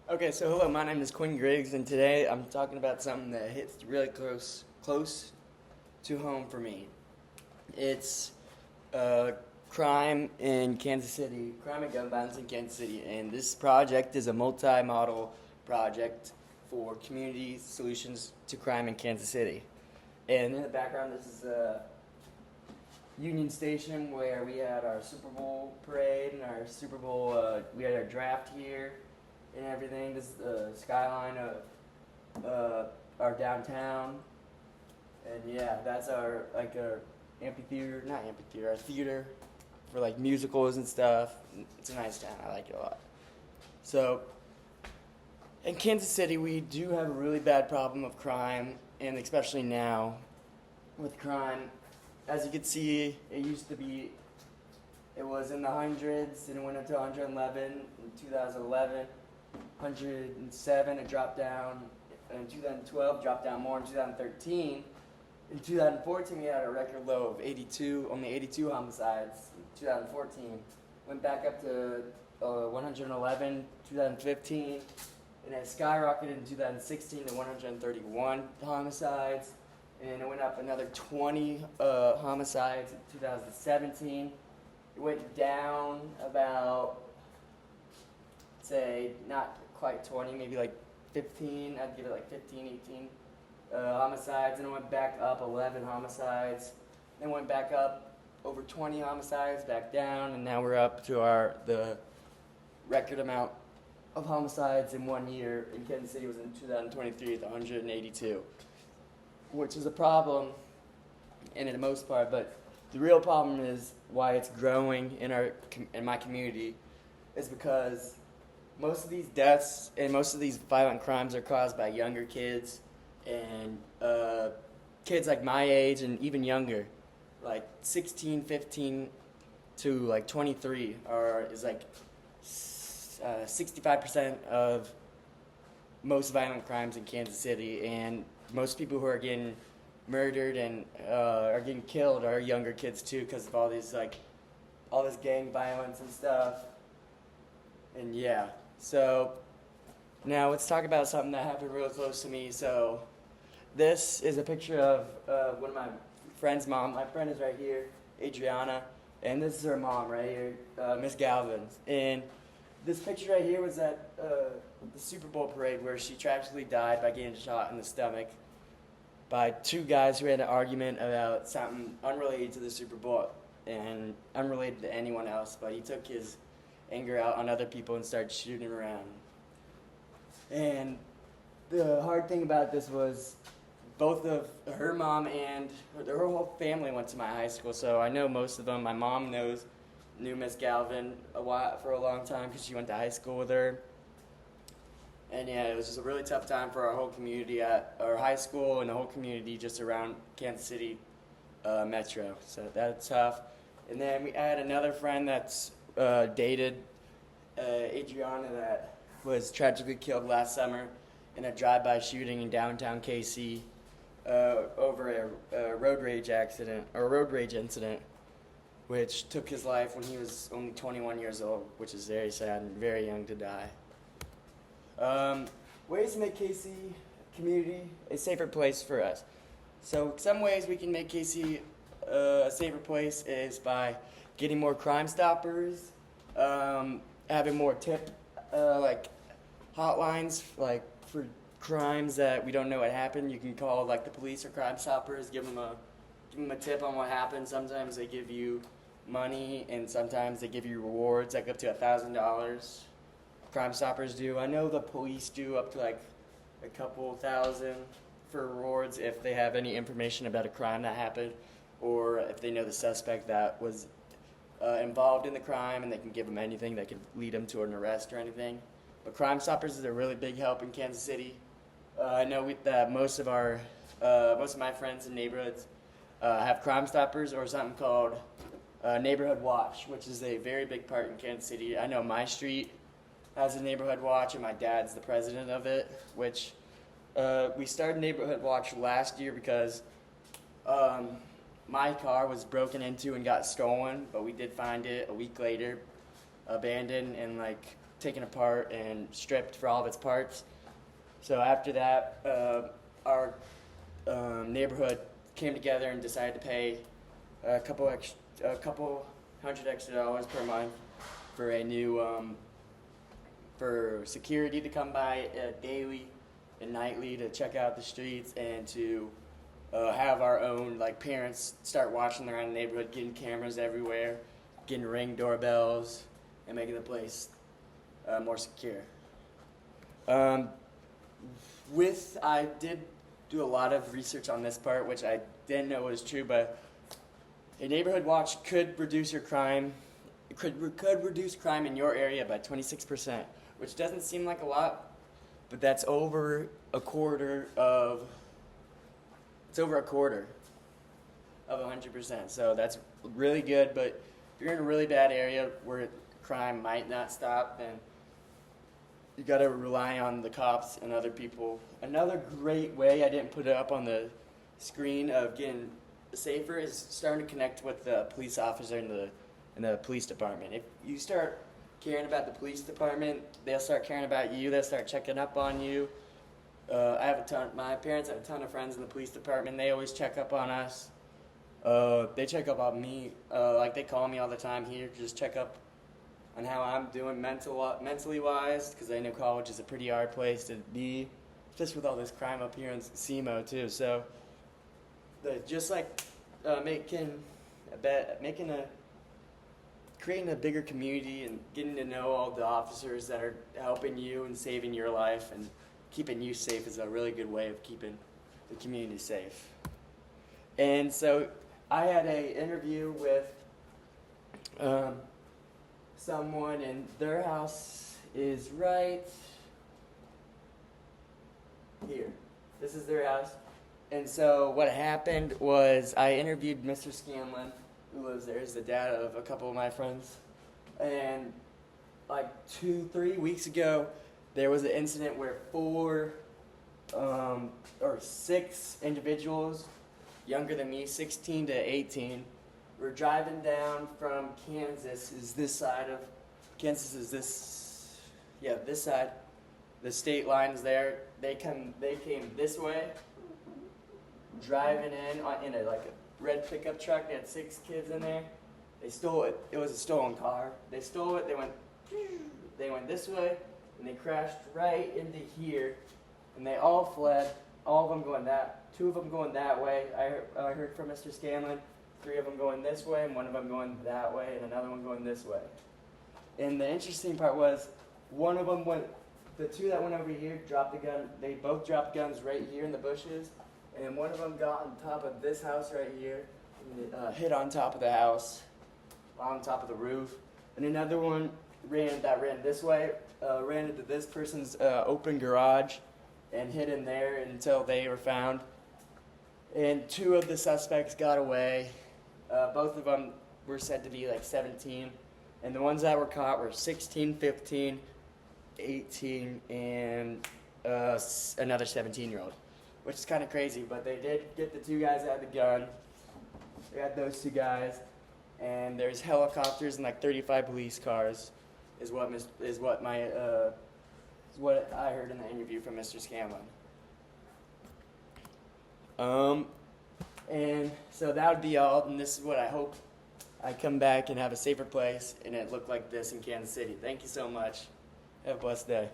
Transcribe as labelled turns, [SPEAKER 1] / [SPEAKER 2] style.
[SPEAKER 1] Okay, so hello, my name is Quinn Griggs, and today I'm talking about something that hits really close to home for me. It's uh, crime in Kansas City, crime and gun violence in Kansas City, and this project is a multi-model project for community solutions to crime in Kansas City. And in the background, this is Union Station where we had our Super Bowl parade and our Super Bowl. We had our draft here and everything. This is the skyline of our downtown, and yeah, that's our amphitheater, not amphitheater, our theater for like musicals and stuff. It's a nice town. I like it a lot. So in Kansas City, we do have a really bad problem of crime, and especially now with crime. As you can see, it was in the hundreds, and it went up to 111 in 2011, 107, it dropped down in 2012, dropped down more in 2013. In 2014, we had a record low of 82, only 82 homicides. In 2014, went back up to 111, 2015, and it skyrocketed in 2016 to 131 homicides, and it went up another 20 homicides in 2017. It went down about, say, not quite 20, maybe like 15. I'd give it like 15, 18 homicides, and it went back up 11 homicides. Then went back up over 20 homicides, back down, and now we're up to the record amount of homicides in 1 year in Kansas City was in 2023 at 182, which is a problem in the most part, but the real problem is why it's growing in my community is because most of these deaths and most of these violent crimes are caused by younger kids and kids like my age and even younger, like 16, 15 to like 23 is like 65% of most violent crimes in Kansas City, and most people who are getting murdered and are getting killed are younger kids too because of all this gang violence and stuff. And yeah, so now let's talk about something that happened really close to me. So this is a picture of one of my friend's mom. My friend is right here, Adriana, and this is her mom right here, Miss Galvin. And this picture right here was at the Super Bowl parade where she tragically died by getting shot in the stomach by two guys who had an argument about something unrelated to the Super Bowl and unrelated to anyone else, but he took his anger out on other people and started shooting around. And the hard thing about this was both of her mom and her whole family went to my high school, so I know most of them. My mom knew Miss Galvin for a long time because she went to high school with her. And yeah, it was just a really tough time for our whole community at our high school and the whole community just around Kansas City metro. So that's tough. And then I had another friend that's dated Adriana that was tragically killed last summer in a drive-by shooting in downtown KC over a road rage incident, which took his life when he was only 21 years old, which is very sad and very young to die. Ways to make KC community a safer place for us. So some ways we can make KC a safer place is by getting more Crime Stoppers, having more tip like hotlines like for crimes that we don't know what happened. You can call like the police or Crime Stoppers, give them a tip on what happened. Sometimes they give you money, and sometimes they give you rewards like up to $1,000. Crime Stoppers do. I know the police do up to like a couple thousand for rewards if they have any information about a crime that happened, or if they know the suspect that was involved in the crime, and they can give them anything that could lead them to an arrest or anything. But Crime Stoppers is a really big help in Kansas City. I know that most of my friends in neighborhoods have Crime Stoppers or something called Neighborhood Watch, which is a very big part in Kansas City. I know my street has a Neighborhood Watch, and my dad's the president of it, which we started Neighborhood Watch last year because my car was broken into and got stolen, but we did find it a week later, abandoned, and like taken apart and stripped for all of its parts. So after that, our neighborhood came together and decided to pay a couple $100 extra per month for a new for security to come by daily and nightly to check out the streets, and to have our own parents start watching around the neighborhood, getting cameras everywhere, getting Ring doorbells, and making the place more secure. I did do a lot of research on this part, which I didn't know was true, but a neighborhood watch could reduce your crime. It could reduce crime in your area by 26%, which doesn't seem like a lot, but that's over a quarter of. It's over a quarter of 100%. So that's really good. But if you're in a really bad area where crime might not stop, then you got to rely on the cops and other people. Another great way, I didn't put it up on the screen, of getting safer is starting to connect with the police officer in the police department. If you start caring about the police department, they'll start caring about you. They'll start checking up on you. My parents have a ton of friends in the police department. They always check up on us. They check up on me. They call me all the time here to just check up on how I'm doing mentally wise, because I know college is a pretty hard place to be, just with all this crime up here in SEMO too. So, creating a bigger community and getting to know all the officers that are helping you and saving your life and keeping you safe is a really good way of keeping the community safe. And so I had an interview with someone, and their house is right here. This is their house. And so what happened was I interviewed Mr. Scanlon, who lives there. He's the dad of a couple of my friends. And 2-3 weeks ago, there was an incident where 6 individuals younger than me, 16 to 18, were driving down from Kansas. This side. The state line is there. They came this way, driving in a red pickup truck. They had 6 kids in there. They stole it. It was a stolen car. They stole it. They went this way, and they crashed right into here, and they all fled. All of them going 2 of them going that way. I heard from Mr. Scanlon. 3 of them going this way, and 1 of them going that way, and another one going this way. And the interesting part was, one of them the 2 that went over here dropped the gun. They both dropped guns right here in the bushes, and one of them got on top of this house right here, and hit on top of the house, on top of the roof. And another one ran this way, ran into this person's open garage, and hid in there until they were found. And 2 of the suspects got away. Both of them were said to be 17. And the ones that were caught were 16, 15, 18, and another 17-year-old, which is kind of crazy. But they did get the 2 guys that had the gun. They had those 2 guys. And there's helicopters and 35 police cars, is what I heard in the interview from Mr. Scanlon. And so that would be all, and this is what I hope I come back and have a safer place and it look like this in Kansas City. Thank you so much. Have a blessed day.